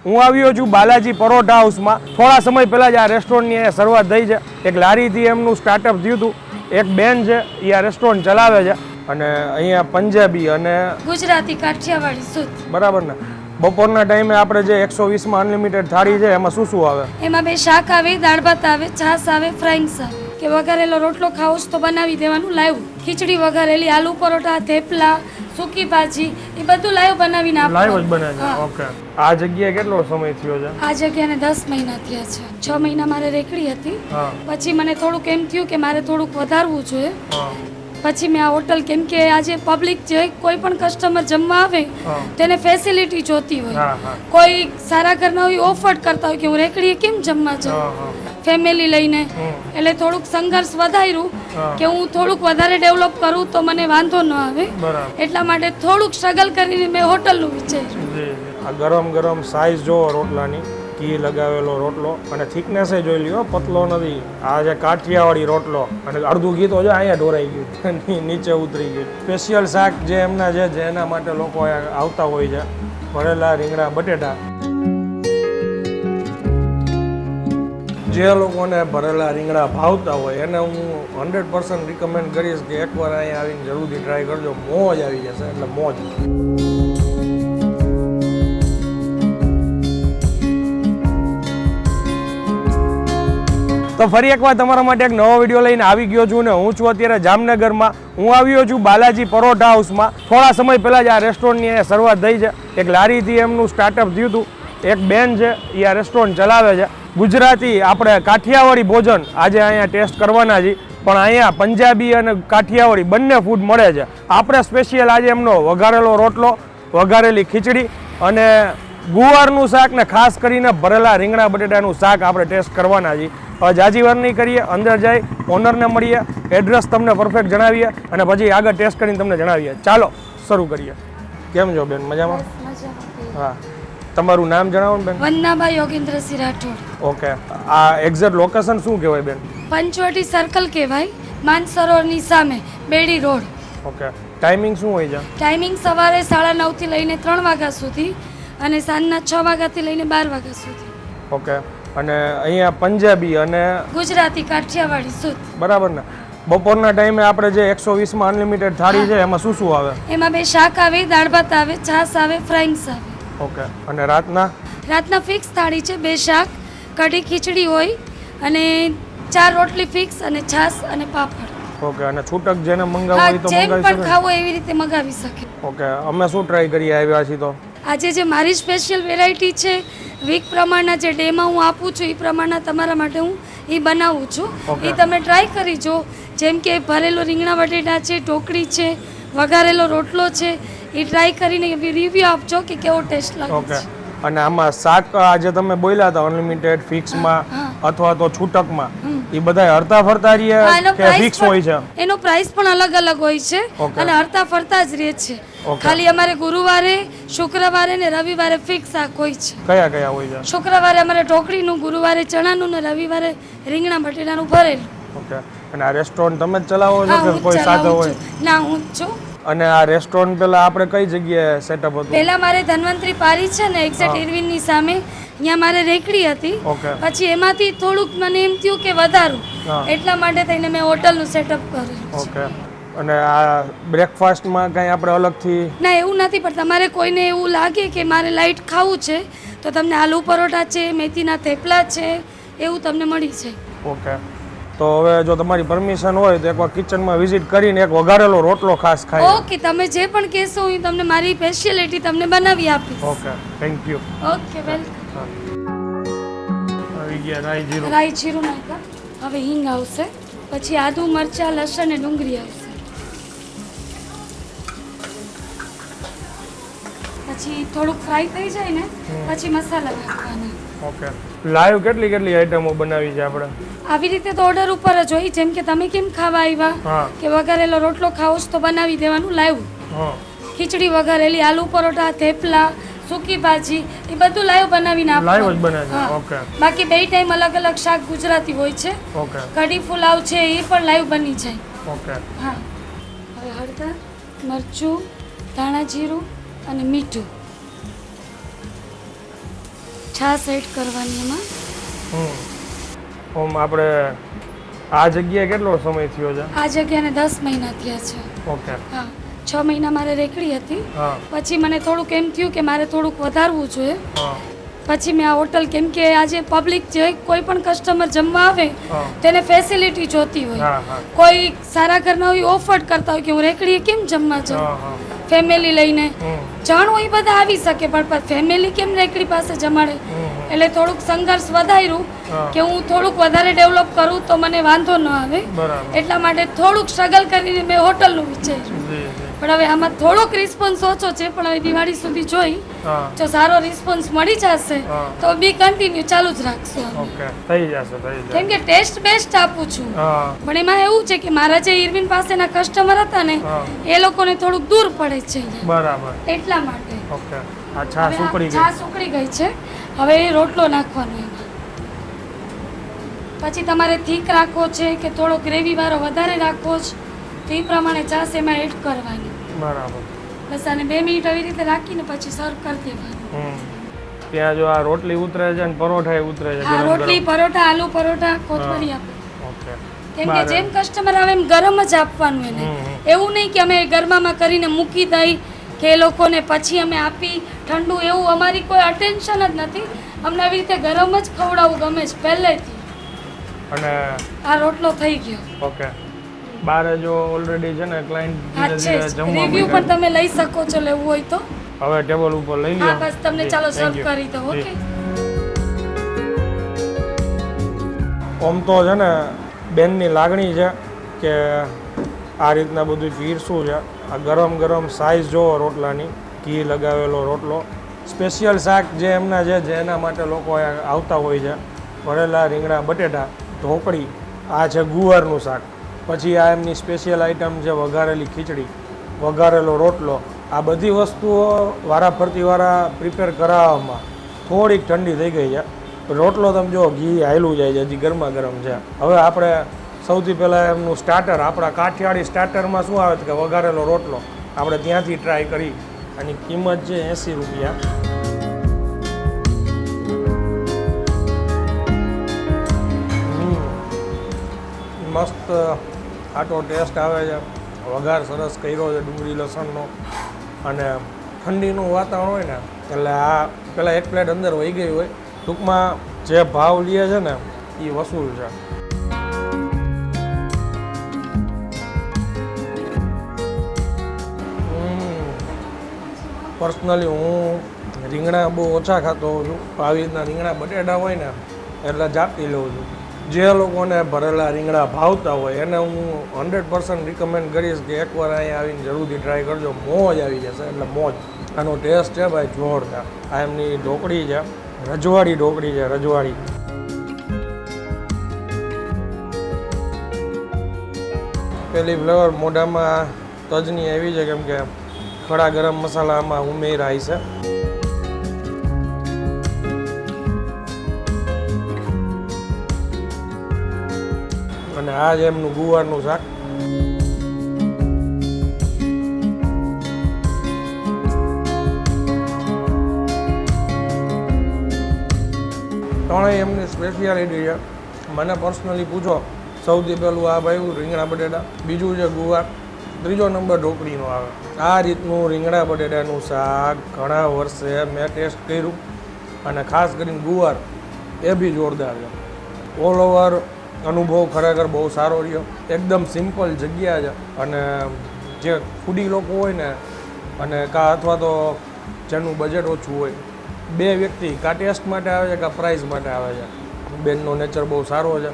હું આવ્યો છું બાલાજી પરોઠા હાઉસમાં. થોડા સમય પહેલાં જ આ રેસ્ટોરન્ટની શરૂઆત થઈ છે. એક લારીથી એમનું સ્ટાર્ટઅપ થયું હતું. એક બેન છે એ આ રેસ્ટોરન્ટ ચલાવે છે અને અહીંયા પંજાબી અને ગુજરાતી કાઠિયાવાડી શુદ્ધ. બરાબર ને? બપોરના ટાઈમે આપણે જે 120માં અનલિમિટેડ થાળી છે એમાં શું શું આવે? એમાં 2 શાક આવે, દાળ ભાત આવે, છાશ આવે, ફ્રાઈંગ્સ આવે. કે વઘારેલો રોટલો ખાવો તો બનાવી દેવાનું લાઈવ. ખીચડી વઘારેલી, આલુ પરોઠા, થેપલા, સૂકી ભાજી, એ બધું લાઈવ બનાવીને લાઈવ જ બનાવી. ઓકે. આ જગ્યાએ કેટલો સમય થયો છે? આ જગ્યાને 10 મહિના થયા છે. 6 મહિના મારે રેકડી હતી. પછી મને થોડુંક એમ થયું કે મારે થોડુંક વધારવું જોઈએ. પછી મેં આ હોટલ, કેમ કે આજે પબ્લિક જે કોઈ પણ કસ્ટમર જમવા આવે તેને ફેસિલિટી જોતી હોય. કોઈ સારા ઘરના હોય ઓફર કરતા હોય કે હું રેકડીએ કેમ જમવા જાઉં ફેમિલી લઈને, એટલે થોડુંક સંઘર્ષ વધાર્યું કે હું થોડુંક વધારે ડેવલપ કરું તો મને વાંધો ન આવે. એટલા માટે થોડુંક સ્ટ્રગલ કરીને મેં હોટલનું વિચાર્યું. આ ગરમ ગરમ સાઈઝ જોવો રોટલાની, ઘી લગાવેલો રોટલો અને થિકનેસ જોઈ લ્યો, પતલો નથી. આ જે કાઠિયાવાડી રોટલો અને અડધું ઘી તો જો અહીંયા ઢોરાઈ ગયું, નીચે ઉતરી ગયું. સ્પેશિયલ શાક જે એમના છે જેના માટે લોકો આવતા હોય છે, ભરેલા રીંગણા બટેટા. જે લોકોને ભરેલા રીંગણા ભાવતા હોય એને હું 100% રિકમેન્ડ કરીશ કે એકવાર અહીંયા આવીને જરૂરથી ટ્રાય કરજો. મોજ આવી જશે, એટલે મોજ. તો ફરી એકવાર તમારા માટે એક નવો વિડીયો લઈને આવી ગયો છું ને હું છું અત્યારે જામનગરમાં. હું આવ્યો છું બાલાજી પરોઠા હાઉસમાં. થોડા સમય પહેલાં જ આ રેસ્ટોરન્ટની શરૂઆત થઈ છે. એક લારીથી એમનું સ્ટાર્ટઅપ થયું હતું. એક બેન છે એ આ રેસ્ટોરન્ટ ચલાવે છે. ગુજરાતી આપણે કાઠિયાવાડી ભોજન આજે અહીંયા ટેસ્ટ કરવાના છીએ, પણ અહીંયા પંજાબી અને કાઠિયાવાડી બંને ફૂડ મળે છે. આપણે સ્પેશિયલ આજે એમનો વઘારેલો રોટલો, વઘારેલી ખીચડી અને ગુવારનું શાક ને ખાસ કરીને ભરેલા રીંગણા બટેટાનું શાક આપણે ટેસ્ટ કરવાના છીએ. હવે જાજી વાર નહીં કરીએ, અંદર જઈ ઓનરને મળીએ, એડ્રેસ તમને પરફેક્ટ જણાવીએ અને પછી આગળ ટેસ્ટ કરીને તમને જણાવીએ. ચાલો શરૂ કરીએ. કેમ છો બેન? મજામાં? હા. તમારું નામ જણાવો ને બેન. વંદનાબા યોગેન્દ્રસિંહ રાઠોડ. ઓકે. આ એક્ઝેક્ટ લોકેશન શું કહેવાય બેન? પંચવટી સર્કલ કહેવાય, માનસરોવરની સામે, બેડી રોડ. ઓકે. ટાઈમિંગ શું હોય છે? ટાઈમિંગ સવારે 9:30 થી લઈને 3 વાગ્યા સુધી અને સાંજના 6 વાગ્યાથી લઈને 12 વાગ્યા સુધી. ઓકે. અને અહીંયા પંજાબી અને ગુજરાતી કાઠિયાવાડી શુદ્ધ. બરાબર ને? બપોરના ટાઈમે આપણે જે 120માં અનલિમિટેડ થાળી છે એમાં શું શું આવે? એમાં 2 શાક આવે, દાળ ભાત આવે, છાશ આવે, ફ્રાઈંગ્સ આવે. ઓકે. અને રાતના ફિક્સ થાળી છે. 2 શાક, કઢી, ખીચડી હોય અને 4 રોટલી ફિક્સ અને છાશ અને પાપડ. ઓકે. અને છૂટક જેને મંગાવવું હોય તો જેમ મંગાવી પણ ખાવો એવી રીતે મંગાવી શકે. ઓકે. અમે શું ટ્રાય કરી આવ્યા છીએ તો આજે જે મારી સ્પેશિયલ વેરાયટી છે, વીક પ્રમાણના જે ડેમાં હું આપું છું એ પ્રમાણના તમારા માટે હું એ બનાવું છું. એ તમે ટ્રાય કરી જો. જેમ કે ભરેલો રીંગણા બટેટા છે, ઢોકળી છે, વઘારેલો રોટલો છે, એ ટ્રાય કરીને રિવ્યુ આપજો કે કેવો ટેસ્ટ લાગે છે. અને આમાં શાક આજે તમે બોલ્યા હતા અનલિમિટેડ ફિક્સમાં અથવા તો છૂટકમાં, એ બધા હરતા ફરતા રહ્યા કે ફિક્સ હોય છે? એનો પ્રાઇસ પણ અલગ અલગ હોય છે અને હરતા ફરતા જ રહે છે. ખાલી અમારે ગુરુવારે, શુક્રવારે ને રવિવારે ફિક્સ શાક હોય છે. કયા કયા હોય છે? શુક્રવારે અમારે ઢોકળીનું, ગુરુવારે ચણાનું ને રવિવારે રીંગણા બટેટાનું ભરેલું. ઓકે. અને આ રેસ્ટોરન્ટ તમે જ ચલાવો છો કે કોઈ સાથે હોય? ના, હું જ છું. અને આ રેસ્ટોરન્ટ પેલા આપણે કઈ જગ્યાએ સેટઅપ હતું? પહેલા મારે ધન્વંતરી પારી છે ને એક્ઝેક્ટ ઇરવિનની સામે, અહીંયા મારે રેકડી હતી. પછી એમાંથી થોડુંક મને એમ થયું કે વધારું, એટલા માટે થઈને મેં હોટલનું સેટઅપ કર્યું. ઓકે. અને આ બ્રેકફાસ્ટમાં કઈ આપણે અલગથી? ના, એવું નથી. પણ તમારે કોઈને એવું લાગે કે મારે લાઇટ ખાવું છે તો તમને આલુ પરોઠા છે, મેથીના થેપલા છે, એવું તમને મળી જાય. ઓકે. તો હવે જો તમારી પરમિશન હોય તો એકવાર કિચનમાં વિઝિટ કરીને એક વઘારેલો રોટલો ખાસ ખાઈ. ઓકે. તમે જે પણ કહેશો હું તમને મારી સ્પેશિયાલિટી તમને બનાવી આપીશ. Okay. Thank you. Okay, welcome. આવી ગયા રાઈ જીરું. રાઈ જીરું નાખ્યા. હવે હિંગ આવશે, પછી આદુ, મરચાં, લસણ અને ડુંગળી આવશે. પછી થોડુંક ફ્રાય થઈ જાય ને પછી મસાલા નાખવાના. ઓકે. લાઈવ કેટલી આઈટમો બનાવી છે આપણે? આવી રીતે તો ઓર્ડર ઉપર જ હોય. જેમ કે તમે કેમ ખાવા આવ્યા કે વઘારેલો રોટલો ખાવો તો બનાવી દેવાનું લાઈવ. ખીચડી વઘારેલી, આલુ પરોઠા, થેપલા, સૂકી ભાજી, એ બધું લાઈવ બનાવીને લાઈવ જ બનાવી. ઓકે. બાકી 2 ટાઈમ અલગ અલગ શાક ગુજરાતી હોય છે. ઓકે. કઢી પુલાવ છે એ પણ લાઈવ બની જાય. ઓકે. હા. હવે હળદર, મરચું, ધાણા જીરું અને મીઠું. છાશ એડ કરવાની એમાં. ઓમ આપણે આ જગ્યાએ કેટલો સમય થયો છે? આ જગ્યાને 10 મહિના થયા છે. ઓકે. હા, 6 મહિના મારે રેકડી હતી. હા. પછી મને થોડુંક એમ થયું કે મારે થોડુંક વધારવું જોઈએ. હા. પછી મેં આ હોટલ, કેમ કે આજે પબ્લિક જે કોઈ પણ કસ્ટમર જમવા આવે હા. તેને ફેસિલિટી જોતી હોય. હા હા કોઈ સારા ઘરના હોય ઓફર કરતા હોય કે હું રેકડીએ કેમ જમવા જાઉં, હા હા ફેમિલી લઈને. હમ. જાણું એ બધા આવી શકે પણ ફેમિલી કેમ રેકડી પાસે જમાડે. એટલે થોડુંક સંઘર્ષ વધાર્યું હા. કે હું થોડુંક વધારે ડેવલપ કરું તો મને વાંધો ન આવે. બરાબર. એટલા માટે થોડુંક સ્ટ્રગલ કરીને મેં હોટલનું વિચાર્યું. જી જી. પણ હવે આમાં થોડોક રિસ્પોન્સ ઓછો છે, પણ હવે દિવાળી સુધી જોઈ હા. જો સારો રિસ્પોન્સ મળી જશે હા. તો બી કન્ટિન્યુ ચાલુ જ રાખશું અમે. ઓકે, થઈ જશે થઈ જશે. કેમ કે ટેસ્ટ બેસ્ટ આપું છું. હા પણ એમાં એવું છે કે મારા જે ઇરવિન પાસેના કસ્ટમર હતા ને હા. એ લોકોને થોડુંક દૂર પડે છે અહીંયા. બરાબર. એટલા માટે ઓકે. આ છાશ હવે આ ઉકળી ગઈ. છાશ ઉકળી ગઈ છે. હવે એ રોટલો નાખવાનો એમાં. પછી તમારે થીક રાખવો છે કે થોડો ગ્રેવી વાળો વધારે રાખવો છે તો એ પ્રમાણે છાશ એમાં એડ કરવાની. બરાબર. બસ આને 2 મિનિટ આવી રીતે રાખીને પછી સર્વ કરી દેવાનું. ત્યાં જો આ રોટલી ઉતરે છે ને પરોઠા ઉતરે છે હા, ગરમ રોટલી, ગરમ. પરોઠા, આલુ પરોઠા, કોથમરી આપો. ઓકે. કેમ કે જેમ કસ્ટમર આવે એમ ગરમ જ આપવાનું એને. એવું નહીં કે અમે ગરમામાં કરીને મૂકી દઈ કે એ લોકોને પછી અમે આપી ઠંડુ, એવું અમારી કોઈ અટેન્શન જ નથી. અમને આવી રીતે ગરમ જ ખવડાવવું ગમે છે પહેલેથી. અને આ રોટલો થઈ ગયો. ઓકે. બારે જો ઓલરેડી છે ને ક્લાયન્ટ હા ધીરે છે ધીરે જ. જમવા રિવ્યુ પણ તમે લઈ શકો છો લેવું હોય તો. હવે ટેબલ ઉપર લઈ લ્યો. હા, બસ તમને ચાલો Thank સર્વ you. કરી દો. ઓકે. આમ તો છે ને બેનની લાગણી છે કે આ રીતના બધું પીરસું છે. આ ગરમ ગરમ સાઈઝ જોવો રોટલાની, ઘી લગાવેલો રોટલો, સ્પેશિયલ શાક જે એમના છે જેના માટે લોકો અહીંયા આવતા હોય છે. ભરેલા રીંગણા બટેટા, ઢોકળી, આ છે ગુવારનું શાક. પછી આ એમની સ્પેશિયલ આઈટમ છે વઘારેલી ખીચડી, વઘારેલો રોટલો. આ બધી વસ્તુઓ વારાફરતી વારા પ્રિપેર કરાવવામાં થોડીક ઠંડી થઈ ગઈ છે. રોટલો તમે જો ઘી હાયલું જાય છે, હજી ગરમા ગરમ છે. હવે આપણે સૌથી પહેલાં એમનું સ્ટાર્ટર, આપણા કાઠિયાવાડી સ્ટાર્ટરમાં શું આવે છે કે વઘારેલો રોટલો, આપણે ત્યાંથી ટ્રાય કરી. આની કિંમત છે 80 રૂપિયા. મસ્ત આટો ટેસ્ટ આવે છે. વઘાર સરસ કર્યો છે ડુંગળી લસણનો. અને ઠંડીનું વાતાવરણ હોય ને એટલે આ પહેલાં એક પ્લેટ અંદર વહી ગઈ હોય. ટૂંકમાં જે ભાવ લે છે ને એ વસૂલ છે. પર્સનલી હું રીંગણા બહુ ઓછા ખાતો હોઉં છું. આવી રીતના રીંગણા બટેટા હોય ને એટલે જાપી લઉં છું. જે લોકોને ભરેલા રીંગણા ભાવતા હોય એને હું 100% રિકમેન્ડ કરીશ કે એકવાર અહીંયા આવીને જરૂરથી ટ્રાય કરજો. મોજ આવી જશે, એટલે મોજ. આનો ટેસ્ટ છે ભાઈ જોરદાર. આ એમની ઢોકળી છે, રજવાડી ઢોકળી છે, રજવાડી. પેલી ફ્લેવર મોઢામાં તજની આવી છે કેમ કે ખડા ગરમ મસાલા આમાં ઉમેરાય છે. અને આ જ એમનું ગુવારનું શાક. ત્રણેય એમની સ્પેશિયાલિટી છે. મને પર્સનલી પૂછો, સૌથી પહેલું આ ભાઈ રીંગણા બટેટા, બીજું છે ગુવાર, ત્રીજો નંબર ઢોકળીનો આવે. આ રીતનું રીંગણા બટેટાનું શાક ઘણા વર્ષે મેં ટેસ્ટ કર્યું. અને ખાસ કરીને ગુવાર એ બી જોરદાર છે. ઓલ ઓવર અનુભવ ખરેખર બહુ સારો રહ્યો. એકદમ સિમ્પલ જગ્યા છે. અને જે ફૂડી લોકો હોય ને અને અથવા તો જેનું બજેટ ઓછું હોય, બે વ્યક્તિ કાં ટેસ્ટ માટે આવે છે કાં પ્રાઇસ માટે આવે છે. બેનનો નેચર બહુ સારો છે.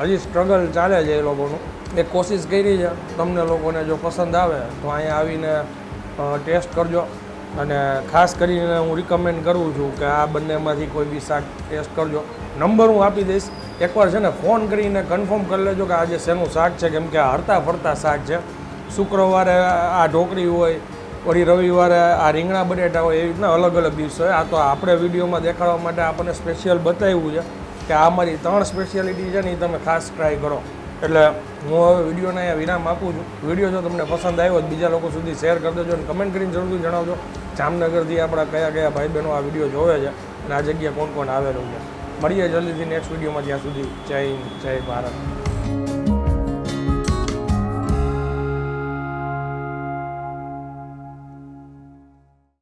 હજી સ્ટ્રગલ ચાલે છે એ લોકોનું. એક કોશિશ કરી છે. તમને લોકોને જો પસંદ આવે તો અહીંયા આવીને ટેસ્ટ કરજો. અને ખાસ કરીને હું રિકમેન્ડ કરું છું કે આ બંનેમાંથી કોઈ બી શાક ટેસ્ટ કરજો. નંબર હું આપી દઈશ. એકવાર છે ને ફોન કરીને કન્ફર્મ કરી લેજો કે આજે શેનું શાક છે, કેમ કે આ હરતા ફરતા શાક છે. શુક્રવારે આ ઢોકળી હોય, વળી રવિવારે આ રીંગણા બટેટા હોય, એવી રીતના અલગ અલગ દિવસો હોય. આ તો આપણે વિડીયોમાં દેખાડવા માટે આપણને સ્પેશિયલ બતાવ્યું છે કે આ મારી 3 સ્પેશિયાલિટી છે ને એ તમે ખાસ ટ્રાય કરો. એટલે હું હવે વિડીયોને અહીંયા વિરામ આપું છું. વિડીયો જો તમને પસંદ આવ્યો તો બીજા લોકો સુધી શેર કરી દેજો અને કમેન્ટ કરીને જરૂરથી જણાવજો જામનગરથી આપણા કયા કયા ભાઈ બહેનો આ વિડીયો જોવે છે. અને આ જગ્યા કોણ કોણ આવેલું છે. મળીએ જલ્દીથી નેક્સ્ટ વિડીયોમાં. ત્યાં સુધી જય હિન્દ, જય ભારત.